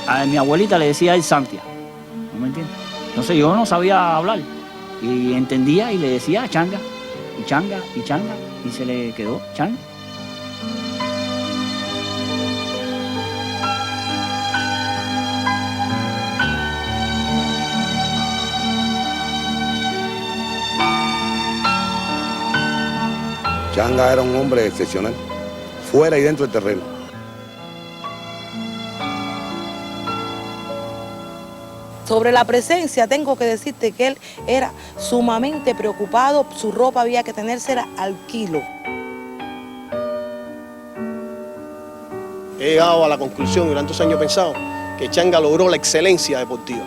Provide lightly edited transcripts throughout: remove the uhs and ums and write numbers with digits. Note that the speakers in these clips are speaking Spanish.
A mi abuelita le decía a él Santia, ¿no me entiendes? Entonces yo no sabía hablar y entendía y le decía changa, y changa, y changa, y se le quedó changa. Changa era un hombre excepcional, fuera y dentro del terreno. Sobre la presencia, tengo que decirte que él era sumamente preocupado, su ropa había que tenérsela al kilo. He llegado a la conclusión, durante estos años he pensado, que Changa logró la excelencia deportiva.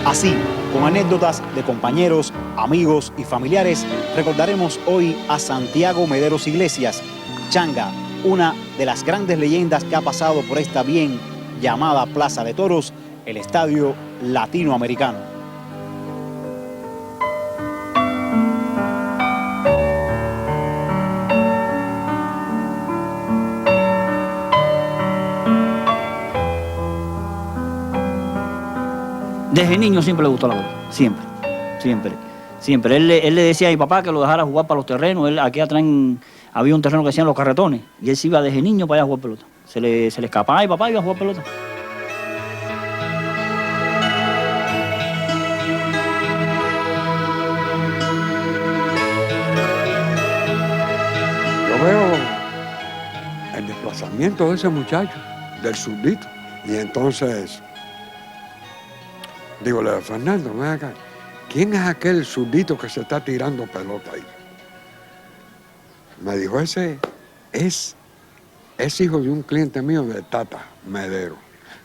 Así, con anécdotas de compañeros, amigos y familiares, recordaremos hoy a Santiago Mederos Iglesias, Changa, una de las grandes leyendas que ha pasado por esta bien llamada Plaza de Toros, el Estadio Latinoamericano. Desde niño siempre le gustó la pelota, siempre, siempre, siempre. Él le decía a mi papá que lo dejara jugar para los terrenos. Aquí atrás había un terreno que decían los carretones, y él se iba desde niño para allá a jugar pelota. Se le escapaba a mi papá y iba a jugar pelota. Yo veo el desplazamiento de ese muchacho, del zurdito, y entonces digo, Fernando, ven acá, ¿quién es aquel zurdito que se está tirando pelota ahí? Me dijo, ese es hijo de un cliente mío de Tata Medero.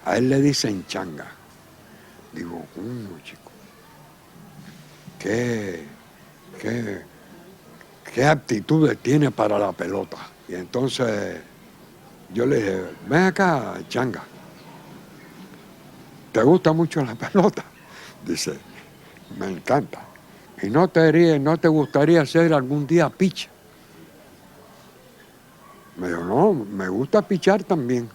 A él le dicen Changa. Digo, chico, qué aptitudes tiene para la pelota. Y entonces yo le dije, ven acá, Changa, ¿te gusta mucho la pelota? Dice, me encanta. ¿Y no te gustaría ser algún día pitcher? Me dijo, no, me gusta pichar también.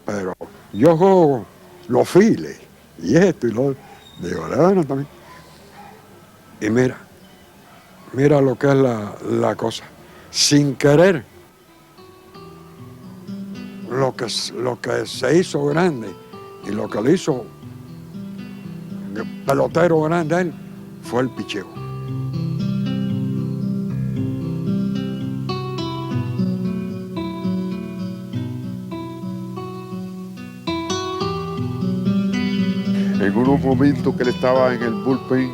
Pero yo juego los files y esto y lo otro. Digo, bueno, también. Y mira lo que es la cosa. Sin querer, lo que se hizo grande y lo que le hizo pelotero grande a él fue el picheo. En unos momentos que él estaba en el bullpen,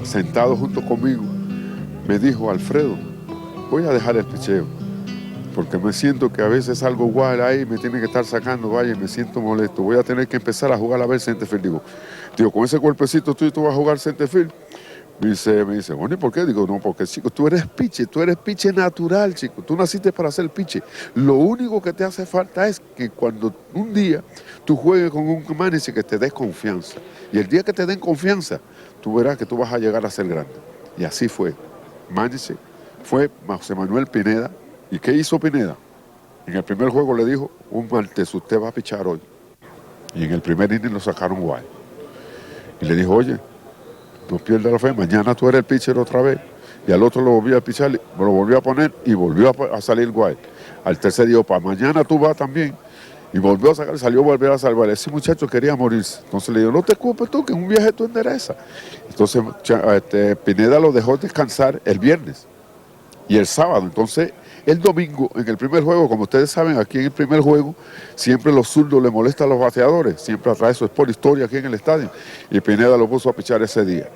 sentado junto conmigo, me dijo, Alfredo, voy a dejar el picheo, porque me siento que a veces algo igual ahí me tiene que estar sacando, vaya, me siento molesto, voy a tener que empezar a jugar a ver centerfield. Digo, con ese golpecito tú vas a jugar centerfield. Me dice, bueno, ¿y por qué? Digo, no, porque chico, tú eres pitcher natural, chico, tú naciste para ser pitcher. Lo único que te hace falta es que cuando un día tú juegues con un manager que te des confianza. Y el día que te den confianza, tú verás que tú vas a llegar a ser grande. Y así fue. Manager fue José Manuel Pineda. ¿Y qué hizo Pineda? En el primer juego le dijo, un martes usted va a pichar hoy. Y en el primer inning lo sacaron wild. Y le dijo, oye, no pierdas la fe, mañana tú eres el pitcher otra vez. Y al otro lo volvió a pichar, lo volvió a poner y volvió a salir wild. Al tercer día, para mañana tú vas también. Y volvió a sacar, salió a volver a salvar. Ese muchacho quería morirse. Entonces le dijo, no te ocupes tú, que en un viaje tú enderezas. Entonces Pineda lo dejó descansar el viernes y el sábado. Entonces el domingo, en el primer juego, como ustedes saben, aquí en el primer juego, siempre los zurdos le molestan a los bateadores. Siempre atrae eso, es por historia aquí en el estadio. Y Pineda lo puso a pichar ese día.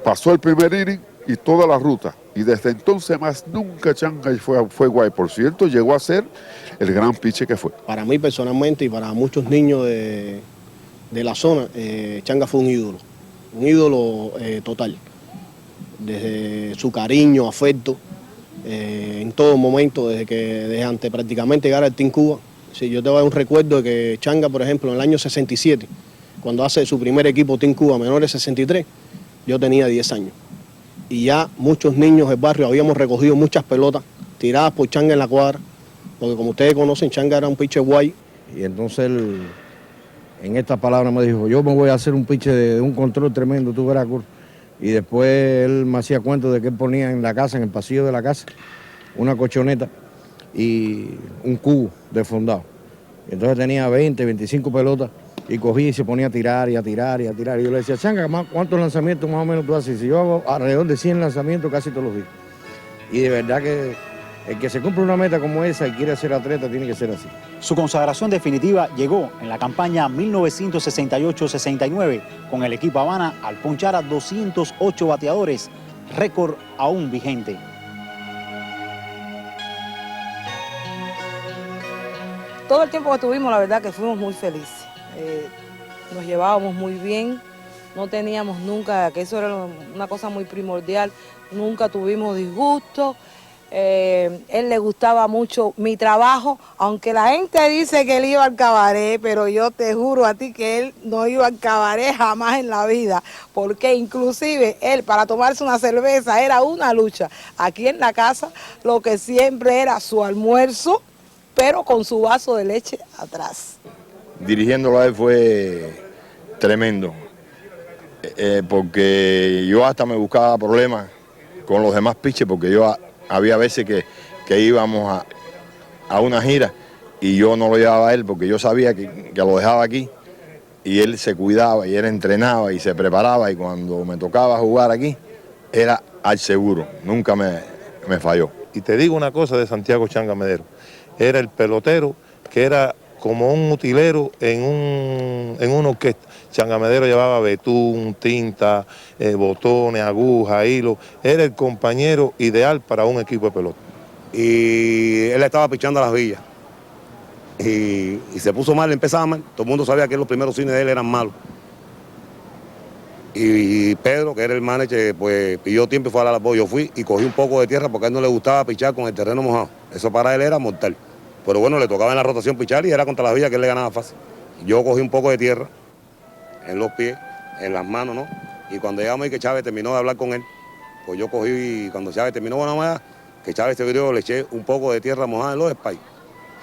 Pasó el primer inning y toda la ruta. Y desde entonces más nunca Changa fue guay. Por cierto, llegó a ser el gran pitcher que fue. Para mí personalmente y para muchos niños de la zona, Changa fue un ídolo total. Desde su cariño, afecto, en todo momento, desde antes prácticamente llegar al Team Cuba. Sí, yo te voy a dar un recuerdo de que Changa, por ejemplo, en el año 67, cuando hace su primer equipo Team Cuba, menores 63, yo tenía 10 años. Y ya muchos niños del barrio habíamos recogido muchas pelotas tiradas por Changa en la cuadra, porque como ustedes conocen, Changa era un pitcher guay. Y entonces él, en estas palabras me dijo, yo me voy a hacer un pitcher de un control tremendo, tú verás, Curro. Y después él me hacía cuento de que él ponía en la casa, en el pasillo de la casa, una colchoneta y un cubo de fondado. Y entonces tenía 20, 25 pelotas y cogía y se ponía a tirar y a tirar y a tirar. Y yo le decía, Changa, ¿cuántos lanzamientos más o menos tú haces? Si yo hago alrededor de 100 lanzamientos casi todos los días. Y de verdad que el que se cumple una meta como esa y quiere ser atleta tiene que ser así. Su consagración definitiva llegó en la campaña 1968-69 con el equipo Habana al ponchar a 208 bateadores, récord aún vigente. Todo el tiempo que estuvimos, la verdad que fuimos muy felices. Nos llevábamos muy bien, no teníamos nunca, que eso era una cosa muy primordial, nunca tuvimos disgusto. Él le gustaba mucho mi trabajo, aunque la gente dice que él iba al cabaret, pero yo te juro a ti que él no iba al cabaret jamás en la vida, porque inclusive él para tomarse una cerveza era una lucha. Aquí en la casa lo que siempre era su almuerzo, pero con su vaso de leche atrás. Dirigiéndolo a él fue tremendo, porque yo hasta me buscaba problemas con los demás pitchers, porque yo había veces que íbamos a una gira y yo no lo llevaba a él porque yo sabía que lo dejaba aquí y él se cuidaba y él entrenaba y se preparaba y cuando me tocaba jugar aquí era al seguro, nunca me falló. Y te digo una cosa de Santiago Changa Medero, era el pelotero que era como un utilero en una orquesta. Changa Medero llevaba betún, tinta, botones, agujas, hilo. Era el compañero ideal para un equipo de pelota. Y él estaba pichando a las villas. Y se puso mal, empezaba mal. Todo el mundo sabía que los primeros cines de él eran malos. Y Pedro, que era el manager, pues pidió tiempo y fue a la labor. Yo fui y cogí un poco de tierra porque a él no le gustaba pichar con el terreno mojado. Eso para él era mortal. Pero bueno, le tocaba en la rotación pichar y era contra las villas que él le ganaba fácil. Yo cogí un poco de tierra en los pies, en las manos, ¿no? Y cuando llegamos y que Chávez terminó de hablar con él, pues yo cogí y cuando Chávez terminó con la mojada, que Chávez se viró, le eché un poco de tierra mojada en los espaldas.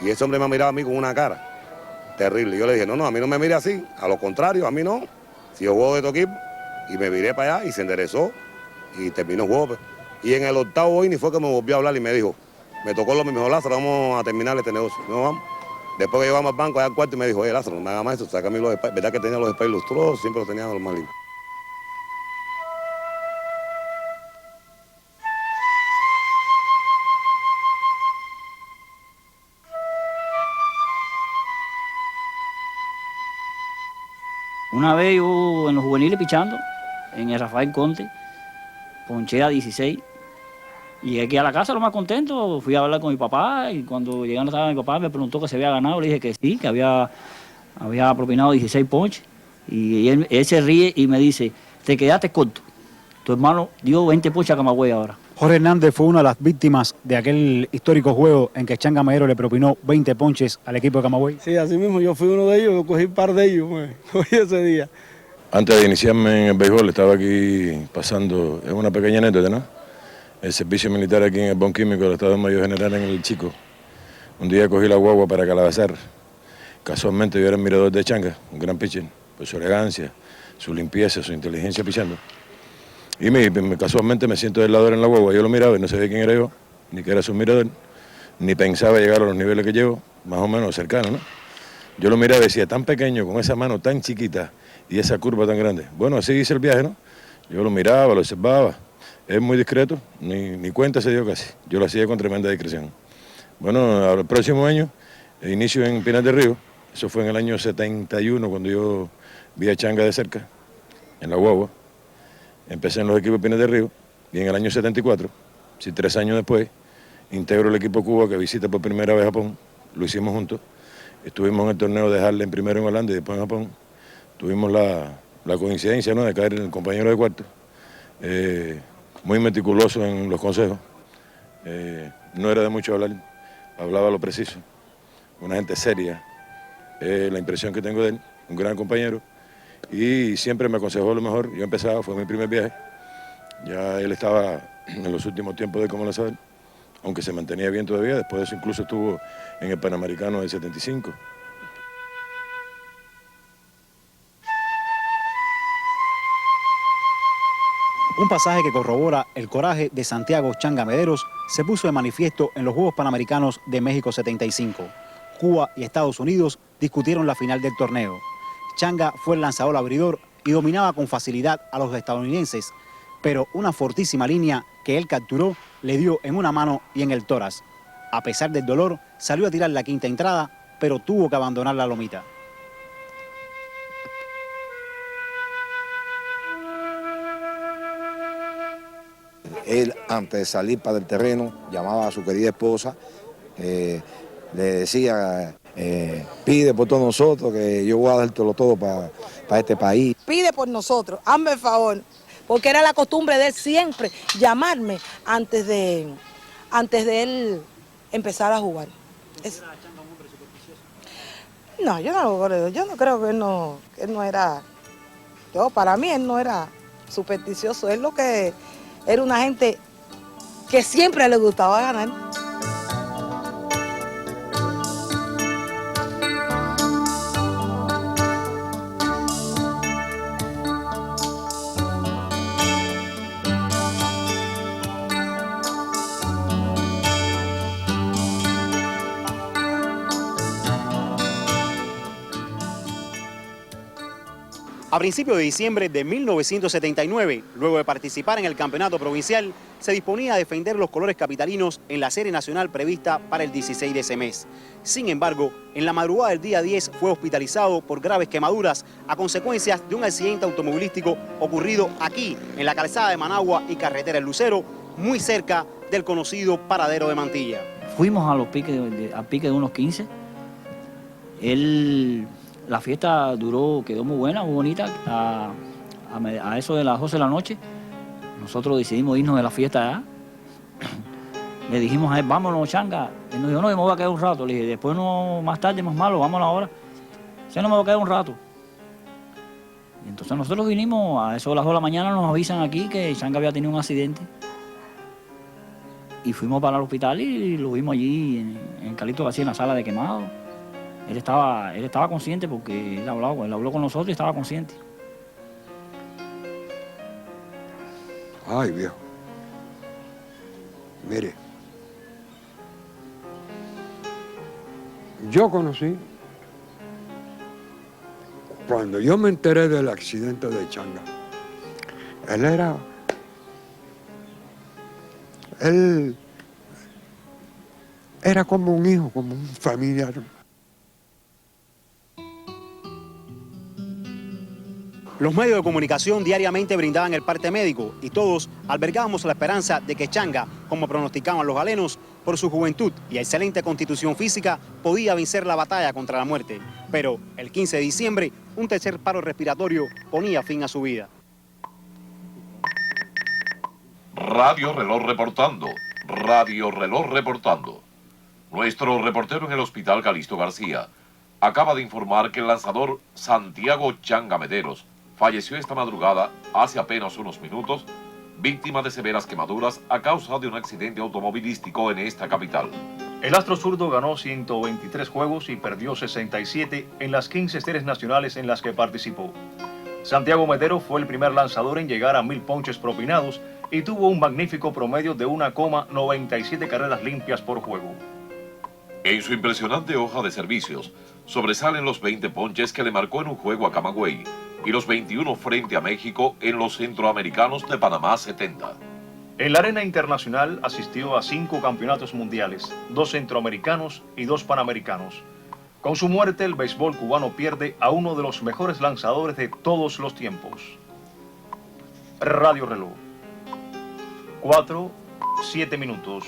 Y ese hombre me ha mirado a mí con una cara terrible. Yo le dije, no, a mí no me mire así, a lo contrario, a mí no. Si yo juego de tu equipo, y me viré para allá y se enderezó y terminó el juego. Y en el octavo inning fue que me volvió a hablar y me dijo, me tocó lo mismo, Lázaro, vamos a terminar este negocio. No, vamos. Después que llegamos al banco allá al cuarto y me dijo, Lázaro, no me hagas más eso, sácame los espaldas. ¿Verdad que tenía los espaldas lustrosos? Siempre los tenía los más limpios. Una vez yo en los juveniles pichando, en el Rafael Conte, ponché a 16. Y llegué aquí a la casa lo más contento, fui a hablar con mi papá y cuando llegué a la casa de mi papá me preguntó que se había ganado, le dije que sí, que había propinado 16 ponches. Y él se ríe y me dice, te quedaste corto, tu hermano dio 20 ponches a Camagüey ahora. Jorge Hernández fue una de las víctimas de aquel histórico juego en que Changa Medero le propinó 20 ponches al equipo de Camagüey. Sí, así mismo yo fui uno de ellos, yo cogí un par de ellos, cogí ese día. Antes de iniciarme en el béisbol estaba aquí pasando, es una pequeña anécdota, ¿no? El servicio militar aquí en el Bon Químico del Estado Mayor General en el Chico. Un día cogí la guagua para Calabazar. Casualmente yo era el mirador de Changa, un gran pitcher, por su elegancia, su limpieza, su inteligencia pichando. Y casualmente me siento del lado en la guagua, yo lo miraba y no sabía quién era yo, ni que era su mirador, ni pensaba llegar a los niveles que llevo, más o menos cercano, ¿no? Yo lo miraba y decía, tan pequeño, con esa mano tan chiquita y esa curva tan grande. Bueno, así hice el viaje, ¿no? Yo lo miraba, lo observaba. Es muy discreto, ni cuenta se dio casi. Yo lo hacía con tremenda discreción. Bueno, al próximo año, inicio en Pinar del Río. Eso fue en el año 71, cuando yo vi a Changa de cerca, en la guagua. Empecé en los equipos de Pinar del Río. Y en el año 74, 3 años después, integro el equipo Cuba que visita por primera vez Japón. Lo hicimos juntos. Estuvimos en el torneo de Harlem primero en Holanda y después en Japón. Tuvimos la coincidencia, ¿no?, de caer en el compañero de cuarto. Muy meticuloso en los consejos, No era de mucho hablar, hablaba lo preciso. Una gente seria, la impresión que tengo de él, un gran compañero, y siempre me aconsejó lo mejor. Yo empezaba, fue mi primer viaje, ya él estaba en los últimos tiempos de como lanzador, aunque se mantenía bien todavía. Después de eso incluso estuvo en el Panamericano del 75. Un pasaje que corrobora el coraje de Santiago Changa Mederos se puso de manifiesto en los Juegos Panamericanos de México 75. Cuba y Estados Unidos discutieron la final del torneo. Changa fue el lanzador abridor y dominaba con facilidad a los estadounidenses, pero una fortísima línea que él capturó le dio en una mano y en el tórax. A pesar del dolor, salió a tirar la quinta entrada, pero tuvo que abandonar la lomita. Él, antes de salir para el terreno, llamaba a su querida esposa, le decía, pide por todos nosotros, que yo voy a dártelo todo para este país. Pide por nosotros, hazme el favor, porque era la costumbre de él siempre llamarme antes de él empezar a jugar. No, yo no lo creo, yo no creo que él no era, para mí él no era supersticioso, él lo que era una gente que siempre le gustaba ganar. A principios de diciembre de 1979, luego de participar en el campeonato provincial, se disponía a defender los colores capitalinos en la serie nacional prevista para el 16 de ese mes. Sin embargo, en la madrugada del día 10 fue hospitalizado por graves quemaduras a consecuencias de un accidente automovilístico ocurrido aquí, en la calzada de Managua y carretera El Lucero, muy cerca del conocido paradero de Mantilla. Fuimos a los piques al pique de unos 15. La fiesta quedó muy buena, muy bonita, a eso de las 12 de la noche. Nosotros decidimos irnos de la fiesta allá. Le dijimos a él, vámonos, Changa. Él nos dijo, no, yo me voy a quedar un rato. Le dije, después no, más tarde, más malo, vámonos ahora. Yo no me voy a quedar un rato. Y entonces nosotros vinimos, a eso de las 2 de la mañana nos avisan aquí que Changa había tenido un accidente. Y fuimos para el hospital y lo vimos allí en Calixto García, en la sala de quemado. Él estaba consciente porque él habló con nosotros y estaba consciente. Ay, viejo. Mire, yo conocí, cuando yo me enteré del accidente de Changa, él era como un hijo, como un familiar. Los medios de comunicación diariamente brindaban el parte médico y todos albergábamos la esperanza de que Changa, como pronosticaban los galenos, por su juventud y excelente constitución física, podía vencer la batalla contra la muerte. Pero el 15 de diciembre, un tercer paro respiratorio ponía fin a su vida. Radio Reloj reportando. Radio Reloj reportando. Nuestro reportero en el Hospital Calixto García acaba de informar que el lanzador Santiago Changa Mederos falleció esta madrugada, hace apenas unos minutos, víctima de severas quemaduras a causa de un accidente automovilístico en esta capital. El astro zurdo ganó 123 juegos y perdió 67 en las 15 series nacionales en las que participó. Santiago Mederos fue el primer lanzador en llegar a 1000 ponches propinados y tuvo un magnífico promedio de 1,97 carreras limpias por juego. En su impresionante hoja de servicios, sobresalen los 20 ponches que le marcó en un juego a Camagüey y los 21 frente a México en los Centroamericanos de Panamá 70. En la arena internacional asistió a 5 campeonatos mundiales, 2 centroamericanos y 2 panamericanos. Con su muerte, el béisbol cubano pierde a uno de los mejores lanzadores de todos los tiempos. Radio Reloj. 4:07 minutos.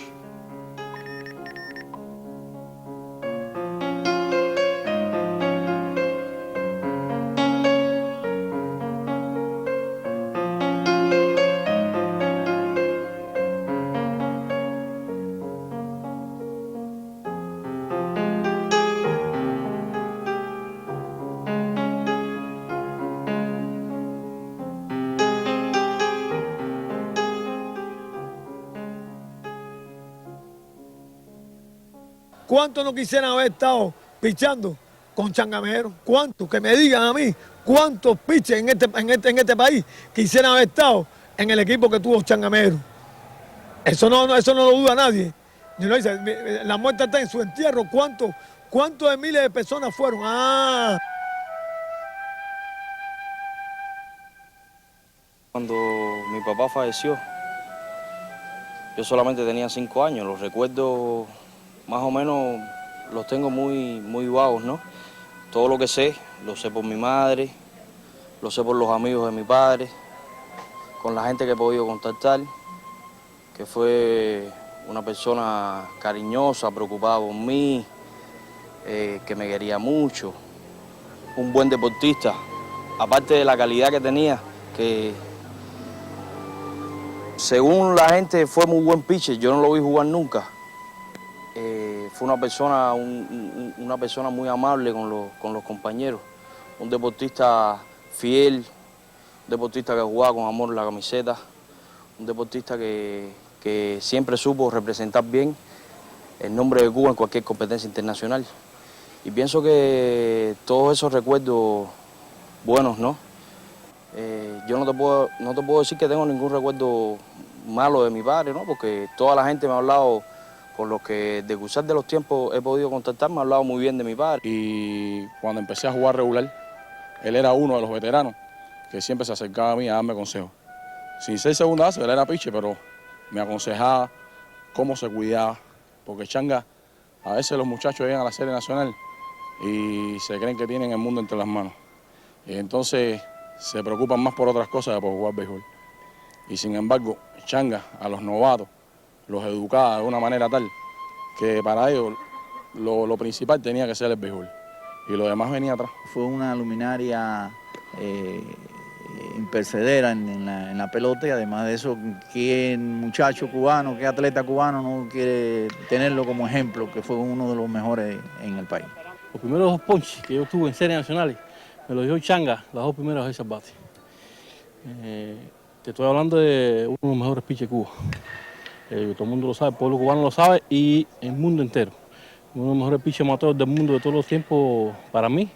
¿Cuántos no quisieran haber estado pichando con Changa Medero? ¿Cuántos? Que me digan a mí, ¿cuántos pitches en este país quisieran haber estado en el equipo que tuvo Changa Medero? Eso no lo duda nadie. La muerte está en su entierro. ¿Cuántos de miles de personas fueron? Cuando mi papá falleció, yo solamente tenía 5 años. Los recuerdos más o menos los tengo muy vagos, ¿no? Todo lo que sé, lo sé por mi madre, lo sé por los amigos de mi padre, con la gente que he podido contactar, que fue una persona cariñosa, preocupada por mí, que me quería mucho, un buen deportista, aparte de la calidad que tenía, que según la gente fue muy buen pitcher, yo no lo vi jugar nunca. Fue una persona muy amable con los compañeros, un deportista fiel, un deportista que jugaba con amor la camiseta, un deportista que siempre supo representar bien el nombre de Cuba en cualquier competencia internacional. Y pienso que todos esos recuerdos buenos, ¿no? Yo no te puedo decir que tengo ningún recuerdo malo de mi padre, ¿no? Porque toda la gente me ha hablado, con los que de cruzar de los tiempos he podido contactar, me ha hablado muy bien de mi padre. Y cuando empecé a jugar regular, él era uno de los veteranos que siempre se acercaba a mí a darme consejos. Sin ser segunda base, él era pitcher, pero me aconsejaba cómo se cuidaba. Porque Changa, a veces los muchachos llegan a la Serie Nacional y se creen que tienen el mundo entre las manos. Y entonces se preocupan más por otras cosas que por jugar béisbol. Y sin embargo, Changa a los novatos los educaba de una manera tal que para ellos lo principal tenía que ser el béisbol. Y lo demás venía atrás. Fue una luminaria impercedera en la pelota, y además de eso, ¿qué muchacho cubano, qué atleta cubano no quiere tenerlo como ejemplo, que fue uno de los mejores en el país? Los primeros 2 ponches que yo tuve en series nacionales me los dio Changa, las 2 primeras veces bates. Te estoy hablando de uno de los mejores pitchers de Cuba. Todo el mundo lo sabe, el pueblo cubano lo sabe y el mundo entero. Uno de los mejores pitchers amateurs del mundo de todos los tiempos para mí,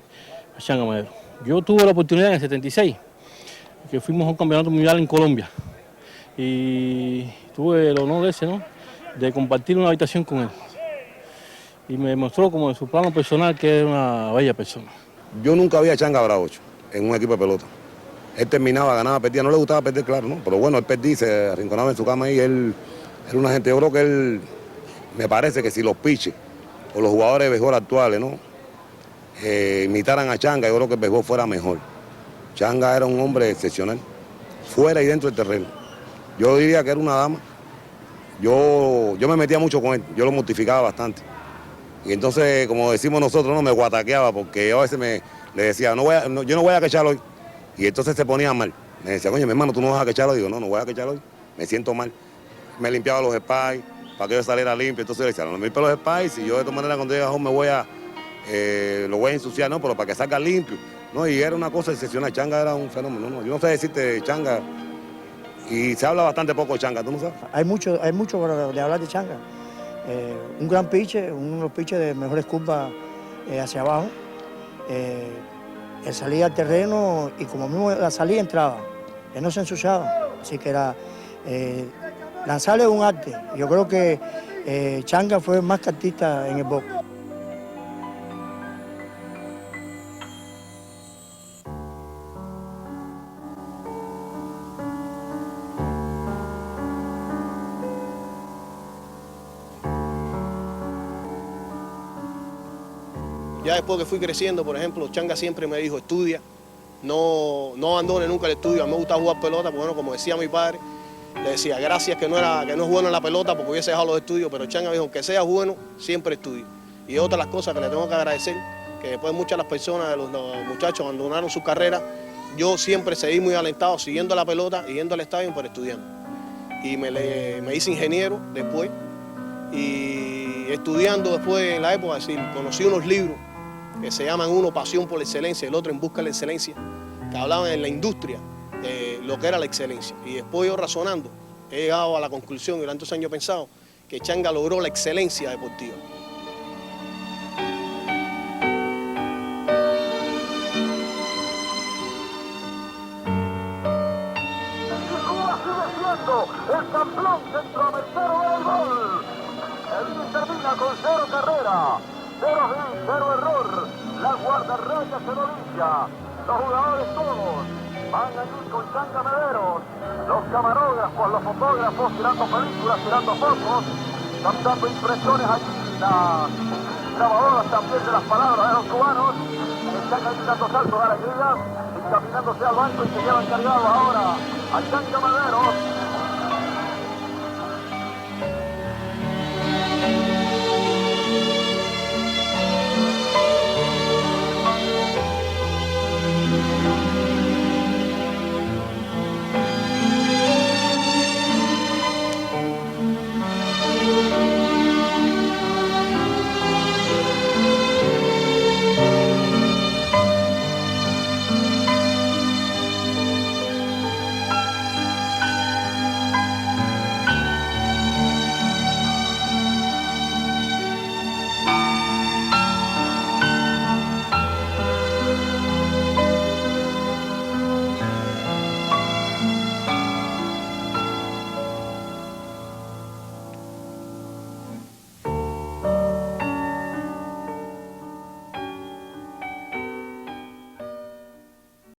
Changa Medero. Yo tuve la oportunidad en el 76, que fuimos a un campeonato mundial en Colombia. Y tuve el honor ese, ¿no?, de compartir una habitación con él. Y me demostró como en su plano personal que era una bella persona. Yo nunca vi a Changa bravo en un equipo de pelota. Él terminaba, ganaba, perdía. No le gustaba perder, claro, ¿no? Pero bueno, él perdía, se arrinconaba en su cama y él era una gente. Yo creo que él, me parece que si los pitchers o los jugadores de béisbol actuales, ¿no?, imitaran a Changa, yo creo que el béisbol fuera mejor. Changa era un hombre excepcional, fuera y dentro del terreno. Yo diría que era una dama. Yo me metía mucho con él, yo lo mortificaba bastante. Y entonces, como decimos nosotros, no me guataqueaba, porque yo a veces le decía, yo no voy a quechar hoy. Y entonces se ponía mal. Me decía, coño, mi hermano, ¿tú no vas a quechar hoy? Digo, no voy a quechar hoy. Me siento mal. Me limpiaba los spies para que yo saliera limpio. Entonces le decía, no me limpio los spies, y yo de todas maneras cuando llegue a home lo voy a ensuciar, ¿no? Pero para que salga limpio. ¿No? Y era una cosa excepcional. Changa era un fenómeno, ¿no? Yo no sé decirte Changa, y se habla bastante poco de Changa, ¿tú no sabes? Hay mucho de hablar de Changa. Un gran pitcher, uno de los pitchers de mejores curvas hacia abajo. Él salía al terreno y como mismo la salida entraba. Él no se ensuciaba. Así que era lanzarle un arte. Yo creo que Changa fue más que artista en el box. Ya después que fui creciendo, por ejemplo, Changa siempre me dijo, estudia, no abandone nunca el estudio. A mí me gusta jugar pelota, porque bueno, como decía mi padre, le decía, gracias que no es bueno en la pelota porque hubiese dejado los estudios, pero Changa me dijo, aunque seas bueno, siempre estudia. Y otra de las cosas que le tengo que agradecer, que después muchas de las personas, los muchachos abandonaron su carrera, yo siempre seguí muy alentado, siguiendo la pelota y yendo al estadio, pero estudiando. Y me hice ingeniero después, y estudiando después en la época, es decir, conocí unos libros que se llaman uno Pasión por la Excelencia, el otro En Busca de la Excelencia, que hablaban en la industria de lo que era la excelencia. Y después yo razonando, he llegado a la conclusión, y durante tantos años he pensado, que Changa logró la excelencia deportiva. sigue siendo el campeón centroamericano de béisbol. El inning termina con 0 carrera, 0 hit, 0 error. La guardarraya se lo dicha. Los jugadores todos van allí con Changa Mederos. Los camarógrafos, los fotógrafos tirando películas, tirando fotos, captando impresiones allí. Las grabadoras también de las palabras de los cubanos. Changa allí dando saltos de alegría, encaminándose al banco y se llevan cargado ahora a Changa Mederos.